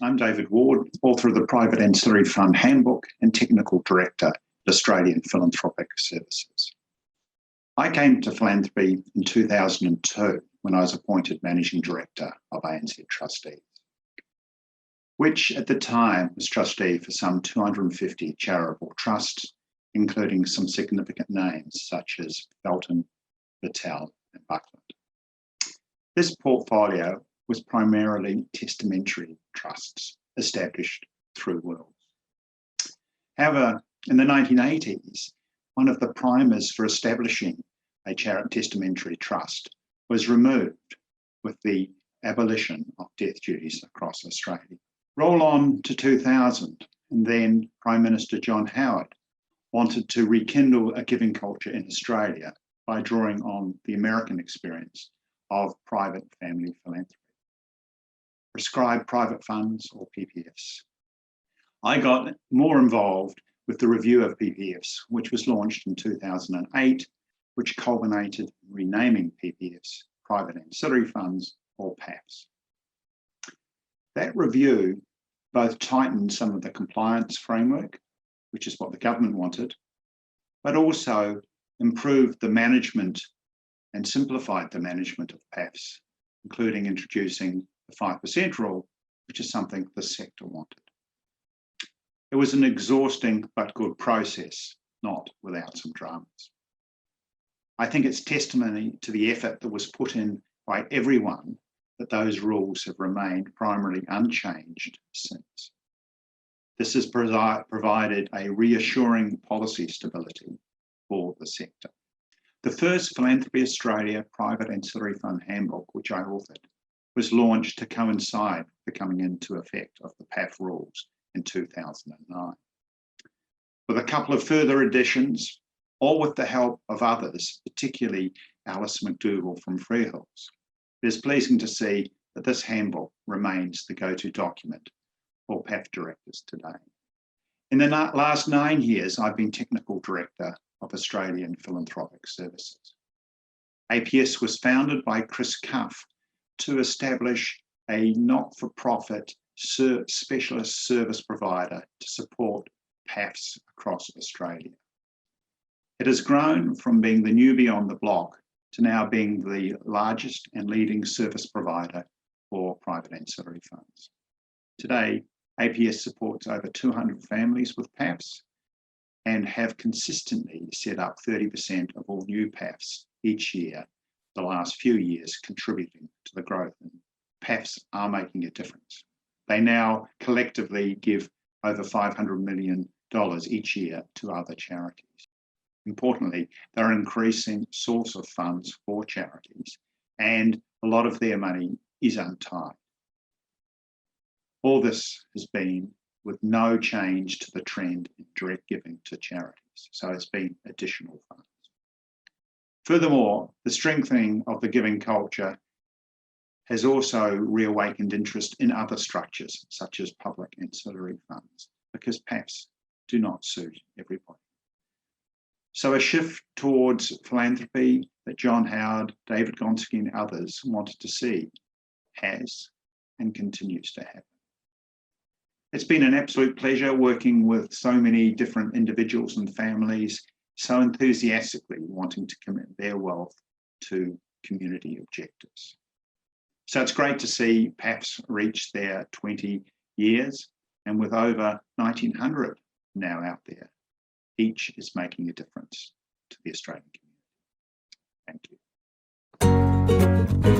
I'm David Ward, author of the Private Ancillary Fund Handbook and Technical Director at Australian Philanthropic Services. I came to philanthropy in 2002 when I was appointed Managing Director of ANZ Trustees, which at the time was trustee for some 250 charitable trusts, including some significant names such as Belton, Battelle and Buckland. This portfolio was primarily testamentary trusts established through wills. However, in the 1980s, one of the primers for establishing a testamentary trust was removed with the abolition of death duties across Australia. Roll on to 2000, and then Prime Minister John Howard wanted to rekindle a giving culture in Australia by drawing on the American experience of private family philanthropy. Prescribed private funds or PPFs. I got more involved with the review of PPFs, which was launched in 2008, which culminated in renaming PPFs private ancillary funds or PAFs. That review both tightened some of the compliance framework, which is what the government wanted, but also improved the management and simplified the management of PAFs, including introducing the 5% rule, which is something the sector wanted. It was an exhausting but good process, not without some dramas. I think it's testimony to the effort that was put in by everyone that those rules have remained primarily unchanged since. This has provided a reassuring policy stability for the sector. The first Philanthropy Australia Private Ancillary Fund Handbook, which I authored, was launched to coincide with the coming into effect of the PAF rules in 2009. With a couple of further additions, all with the help of others, particularly Alice McDougall from Freehills, it is pleasing to see that this handbook remains the go-to document for PAF directors today. In the last 9 years, I've been Technical Director of Australian Philanthropic Services. APS was founded by Chris Cuff to establish a not-for-profit specialist service provider to support PAFs across Australia. It has grown from being the newbie on the block to now being the largest and leading service provider for private ancillary funds. Today, APS supports over 200 families with PAFs and have consistently set up 30% of all new PAFs each year, the last few years contributing to the growth. And PAFs are making a difference. They now collectively give over $500 million each year to other charities. Importantly, they're an increasing source of funds for charities, and a lot of their money is untied. All this has been with no change to the trend in direct giving to charities, so it's been additional funds. Furthermore, the strengthening of the giving culture has also reawakened interest in other structures, such as public ancillary funds, because PAFs do not suit everybody. So a shift towards philanthropy that John Howard, David Gonski and others wanted to see has and continues to happen. It's been an absolute pleasure working with so many different individuals and families so enthusiastically wanting to commit their wealth to community objectives. So it's great to see PAFs reach their 20 years, and with over 1,900 now out there, each is making a difference to the Australian community. Thank you.